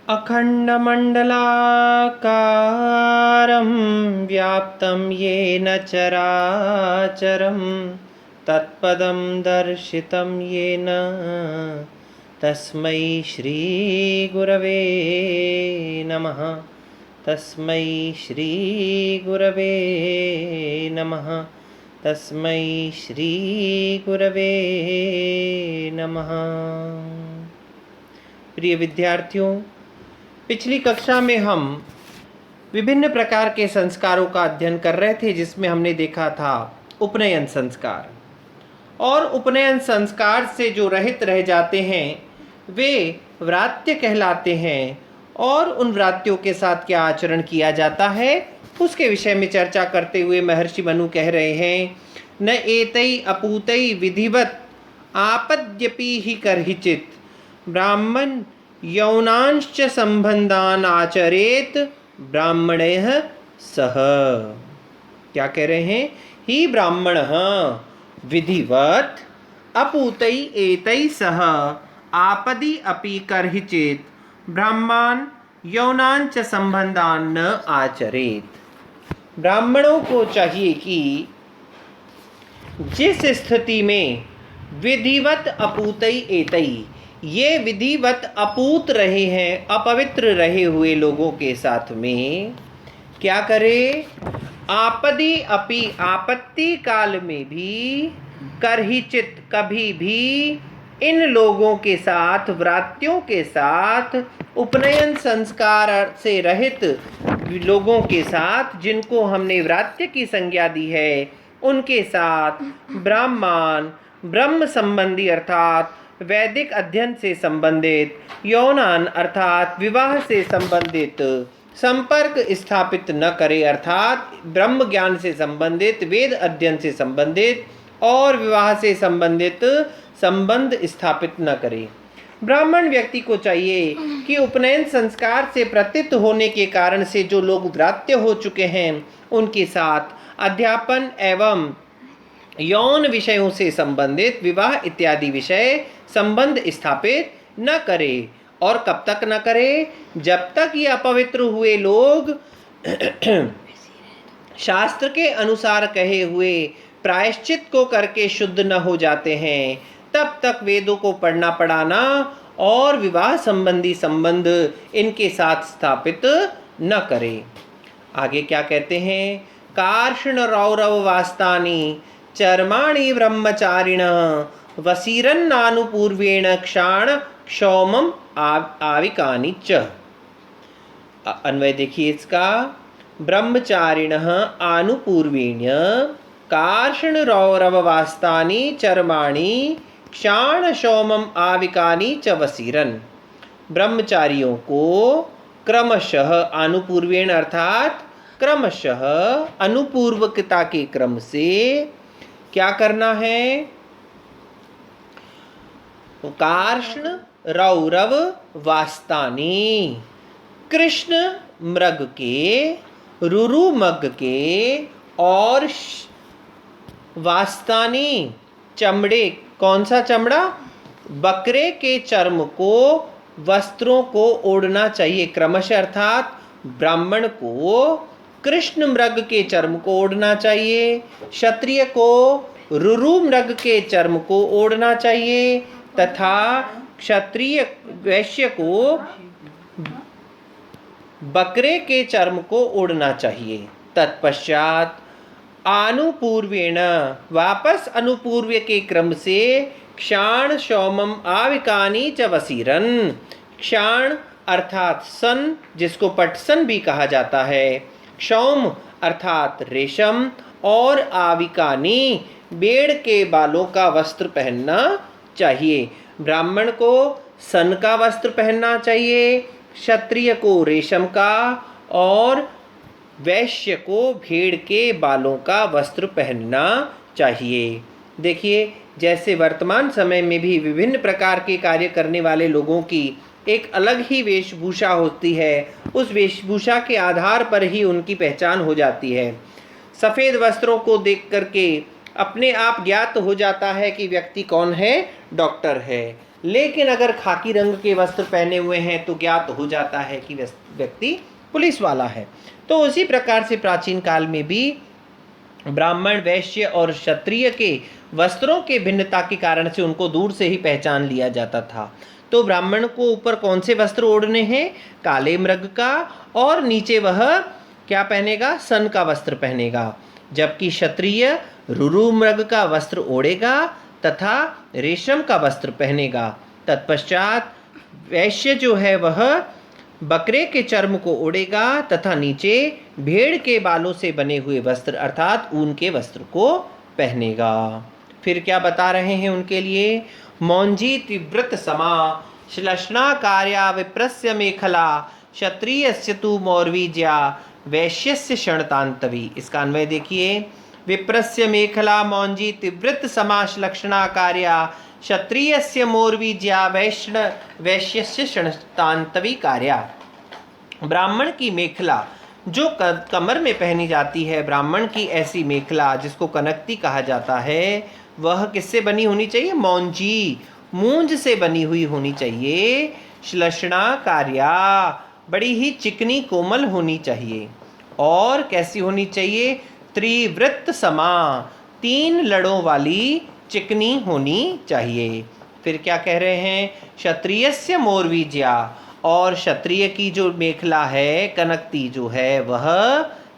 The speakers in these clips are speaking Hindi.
अखण्डमण्डलाकारं व्याप्तं येन चराचरं तत्पदं दर्शितं येन तस्मै श्रीगुरवे नमः। तस्मै श्रीगुरवे नमः। तस्मै श्रीगुरवे नमः। प्रिय विद्यार्थियों, पिछली कक्षा में हम विभिन्न प्रकार के संस्कारों का अध्ययन कर रहे थे, जिसमें हमने देखा था उपनयन संस्कार। और उपनयन संस्कार से जो रहित रह जाते हैं वे व्रात्य कहलाते हैं। और उन व्रात्यों के साथ क्या आचरण किया जाता है उसके विषय में चर्चा करते हुए महर्षि मनु कह रहे हैं, न एतै अपूतै विधिवत आपद्यपि ही करहिचित ब्राह्मण यौनांश्च संबंधान आचरेत ब्राह्मणैः सह। क्या कह रहे हैं? ही ब्राह्मण विधिवत अपूतै एतै सह आपदि अपि करहिचित ब्राह्मण यौनांच संबंधान न आचरेत। ब्राह्मणों को चाहिए कि जिस स्थिति में विधिवत अपूतै एतै, ये विधिवत अपूत रहे हैं, अपवित्र रहे हुए लोगों के साथ में क्या करे? आपदि अपि, आपत्ति काल में भी, करहिचित कभी भी इन लोगों के साथ, व्रात्यों के साथ, उपनयन संस्कार से रहित लोगों के साथ, जिनको हमने व्रात्य की संज्ञा दी है, उनके साथ ब्राह्मण ब्रह्म संबंधी अर्थात वैदिक अध्ययन से संबंधित, यौनान अर्थात विवाह से संबंधित संपर्क स्थापित न करे, अर्थात ब्रह्म ज्ञान से संबंधित, वेद अध्ययन से संबंधित और विवाह से संबंधित संबंध स्थापित न करे। ब्राह्मण व्यक्ति को चाहिए कि उपनयन संस्कार से प्रतीत होने के कारण से जो लोग व्रात्य हो चुके हैं उनके साथ अध्यापन एवं यौन विषयों से संबंधित विवाह इत्यादि विषय संबंध स्थापित न करे। और कब तक न करे? जब तक ये अपवित्र हुए लोग शास्त्र के अनुसार कहे हुए प्रायश्चित को करके शुद्ध न हो जाते हैं, तब तक वेदों को पढ़ना पढ़ाना और विवाह संबंधी संबंध इनके साथ स्थापित न करे। आगे क्या कहते हैं? कार्षण रौरव वास्तानि चर्माणि ब्रह्मचारिण वसीरन्नानुपूर्वेण क्षाण क्षौमम आविकानि च। अन्वय देखिए इसका। ब्रह्मचारिणः आनुपूर्वेण्य कार्षण रौरव वास्तानि चर्माणि क्षाण क्षौमम आविकानि च वसीरन। ब्रह्मचारियों को क्रमशः, अनुपूर्वेण अर्थात क्रमशः, अनुपूर्वकता के क्रम से क्या करना है? कार्ष्ण रौरव वास्तानि, कृष्ण मृग के, रुरु मृग के और वास्तानि चमड़े, कौन सा चमड़ा? बकरे के चर्म को, वस्त्रों को ओढ़ना चाहिए। क्रमशः अर्थात ब्राह्मण को कृष्ण मृग के चर्म को ओढ़ना चाहिए, क्षत्रिय को रुरु मृग के चर्म को ओढ़ना चाहिए तथा क्षत्रिय वैश्य को बकरे के चर्म को ओढ़ना चाहिए। तत्पश्चात आनुपूर्वेण, वापस अनुपूर्व के क्रम से क्षाण क्षौमम आविकानि च वसीरन। क्षाण अर्थात सन, जिसको पटसन भी कहा जाता है, क्षौम अर्थात रेशम और आविकानि बेड़ के बालों का वस्त्र पहनना चाहिए। ब्राह्मण को सन का वस्त्र पहनना चाहिए, क्षत्रिय को रेशम का और वैश्य को भेड़ के बालों का वस्त्र पहनना चाहिए। देखिए, जैसे वर्तमान समय में भी विभिन्न प्रकार के कार्य करने वाले लोगों की एक अलग ही वेशभूषा होती है, उस वेशभूषा के आधार पर ही उनकी पहचान हो जाती है। सफ़ेद वस्त्रों को देख करके अपने आप ज्ञात हो जाता है कि व्यक्ति कौन है, डॉक्टर है। लेकिन अगर खाकी रंग के वस्त्र पहने हुए हैं तो ज्ञात हो जाता है कि व्यक्ति पुलिस वाला है। तो उसी प्रकार से प्राचीन काल में भी ब्राह्मण, वैश्य और क्षत्रिय के वस्त्रों के भिन्नता के कारण से उनको दूर से ही पहचान लिया जाता था। तो ब्राह्मण को ऊपर कौन से वस्त्र ओढ़ने हैं? काले मृग का, और नीचे वह क्या पहनेगा? सन का वस्त्र पहनेगा। जबकि क्षत्रिय रुरु मृग का वस्त्र ओढ़ेगा तथा रेशम का वस्त्र पहनेगा। तत्पश्चात वैश्य जो है वह बकरे के चर्म को ओढ़ेगा तथा नीचे भेड़ के बालों से बने हुए वस्त्र अर्थात ऊन के वस्त्र को पहनेगा। फिर क्या बता रहे हैं उनके लिए? मौंजी त्रिव्रत समा श्लष्णा कार्या विप्रस्य मेखला क्षत्रियस्य तु मौर्वीज्या वैश्यस्य शणतांतवी। इसका अन्वय देखिए। विप्रस्य मेखला मौंजी त्रिव्रत समा श्लक्षणा कार्या क्षत्रियस्य मौर्वीज्या वैश्यस्य शणतांतवी कार्या। ब्राह्मण की मेखला जो कमर में पहनी जाती है, ब्राह्मण की ऐसी मेखला जिसको कनकती कहा जाता है, वह किससे बनी होनी चाहिए? मौंजी, मूंज से बनी हुई होनी चाहिए। श्लषणा कार्या, बड़ी ही चिकनी कोमल होनी चाहिए। और कैसी होनी चाहिए? त्रिवृत्त समा, 3 लड़ों वाली चिकनी होनी चाहिए। फिर क्या कह रहे हैं? क्षत्रियस्य मौर्वीज्या, और क्षत्रिय की जो मेखला है, कनकती जो है, वह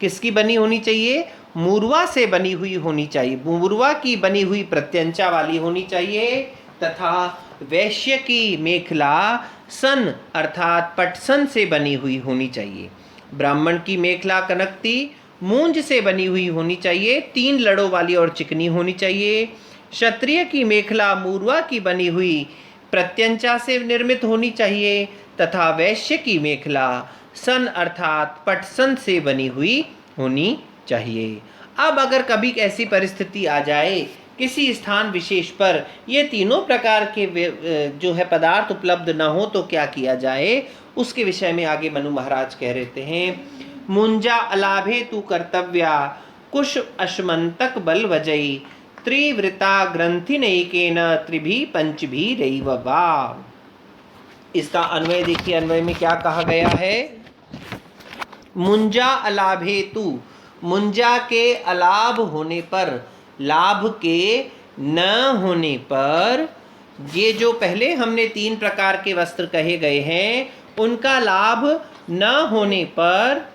किसकी बनी होनी चाहिए? मूर्वा से बनी हुई होनी चाहिए। मूर्वा की बनी हुई प्रत्यंचा वाली होनी चाहिए। तथा वैश्य की मेखला सन अर्थात पटसन से बनी हुई होनी चाहिए। ब्राह्मण की मेखला कनकती मूंज से बनी हुई होनी चाहिए, 3 लड़ों वाली और चिकनी होनी चाहिए। क्षत्रिय की मेखला मूर्वा की बनी हुई प्रत्यंचा से निर्मित होनी चाहिए तथा वैश्य की मेखला सन अर्थात पटसन से बनी हुई होनी चाहिए। अब अगर कभी ऐसी परिस्थिति आ जाए किसी स्थान विशेष पर ये तीनों प्रकार के जो है पदार्थ उपलब्ध न हो तो क्या किया जाए, उसके विषय में आगे मनु महाराज कह रहते हैं। मुंजा अलाभे तू कर्तव्या कुश अश्मंतक बल वजई त्रिवृता ग्रंथि नैकेन त्रिभी पंचभी रैव वा। इसका अन्वय देखिए। अन्वय में क्या कहा गया है? मुंजा अलाभे तू, मुंजा के अलाभ होने पर, लाभ के न होने पर, ये जो पहले हमने 3 प्रकार के वस्त्र कहे गए हैं, उनका लाभ न होने पर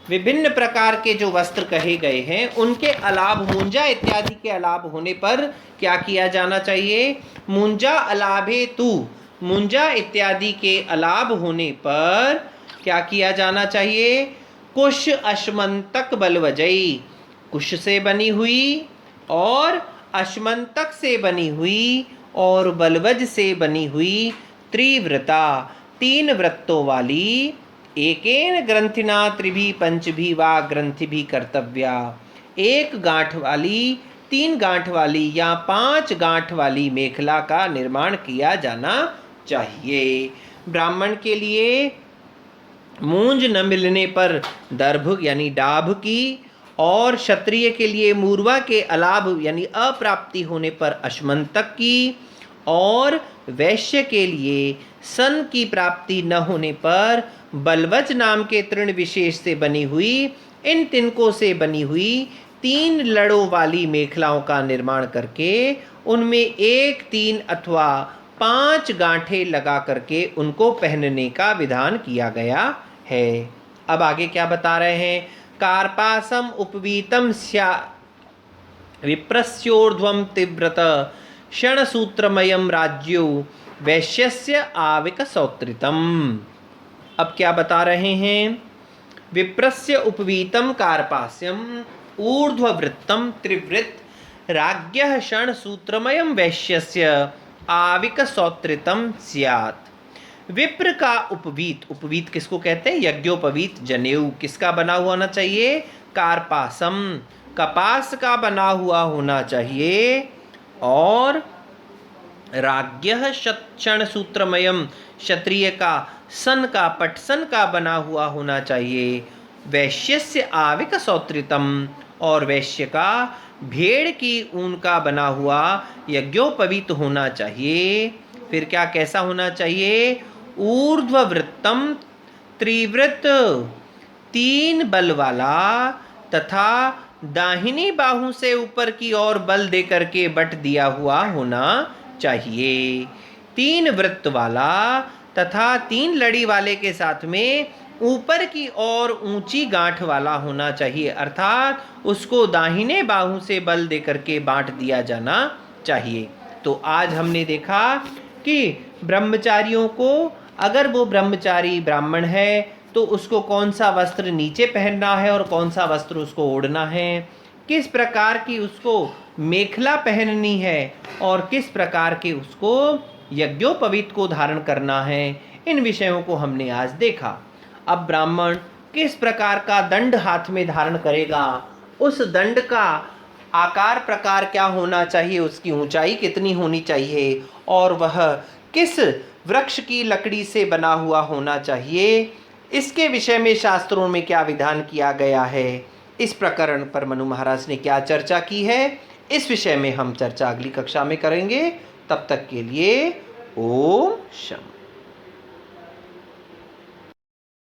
विभिन्न प्रकार के जो वस्त्र कहे गए हैं उनके अलाभ, मुंजा इत्यादि के अलाभ होने पर क्या किया जाना चाहिए? मुंजा अलाभे तू, मुंजा इत्यादि के अलाभ होने पर क्या किया जाना चाहिए? कुश अश्मंतक बलवजई, कुश से बनी हुई और अश्मंतक से बनी हुई और बलवज से बनी हुई त्रिव्रता, 3 वृत्तों वाली, एकेन ग्रंथिना त्रिभी पंचभी वा ग्रंथिभी कर्तव्या, 1 गांठ वाली, 3 गांठ वाली या 5 गांठ वाली मेखला का निर्माण किया जाना चाहिए। ब्राह्मण के लिए मूंज न मिलने पर दर्भ यानी डाभ की, और क्षत्रिय के लिए मूर्वा के अलाभ यानी अप्राप्ति होने पर अश्मंतक की, और वैश्य के लिए सन की प्राप्ति न होने पर बलवज नाम के तृण विशेष से बनी हुई, इन तिनकों से बनी हुई 3 लड़ों वाली मेखलाओं का निर्माण करके उनमें 1, 3 अथवा 5 गांठें लगा करके उनको पहनने का विधान किया गया है। अब आगे क्या बता रहे हैं? कार्पासम उपवीतम स्या विप्रस्योर्ध्वम तिव्रत क्षणसूत्रमयम राज्यो वैश्यस्य आविक सौत्रितम। अब क्या बता रहे हैं? विप्रस्य उपवीतम कार्पास्यम ऊर्ध्ववृत्तम त्रिवृत्त राज्ञः क्षणसूत्रमयम वैश्यस्य आविक सौत्रितम स्यात्। विप्र का उपवीत, उपवीत किसको कहते हैं? यज्ञोपवीत जनेऊ किसका बना हुआ होना चाहिए? कार्पासम, कपास का बना हुआ होना चाहिए। और राज्ञः क्षणसूत्रमयम, क्षत्रिय का सन का, पटसन का बना हुआ होना चाहिए। वैश्यस्य आविक सौत्रितम, और वैश्य का भेड़ की ऊन का बना हुआ यज्ञोपवीत होना चाहिए। फिर क्या कैसा होना चाहिए? ऊर्ध्ववृत्तम त्रिवृत, 3 बल वाला तथा दाहिनी बाहु से ऊपर की ओर बल दे करके बट दिया हुआ होना चाहिए। 3 वृत्त वाला तथा 3 लड़ी वाले के साथ में ऊपर की ओर ऊंची गांठ वाला होना चाहिए, अर्थात उसको दाहिने बाहु से बल दे करके बांट दिया जाना चाहिए। तो आज हमने देखा कि ब्रह्मचारियों को, अगर वो ब्रह्मचारी ब्राह्मण है तो उसको कौन सा वस्त्र नीचे पहनना है और कौन सा वस्त्र उसको ओढ़ना है, किस प्रकार की उसको मेखला पहननी है और किस प्रकार के उसको यज्ञोपवीत को धारण करना है, इन विषयों को हमने आज देखा। अब ब्राह्मण किस प्रकार का दंड हाथ में धारण करेगा, उस दंड का आकार प्रकार क्या होना चाहिए, उसकी ऊंचाई कितनी होनी चाहिए और वह किस वृक्ष की लकड़ी से बना हुआ होना चाहिए, इसके विषय में शास्त्रों में क्या विधान किया गया है, इस प्रकरण पर मनु महाराज ने क्या चर्चा की है, इस विषय में हम चर्चा अगली कक्षा में करेंगे। तब तक के लिए ओम शम।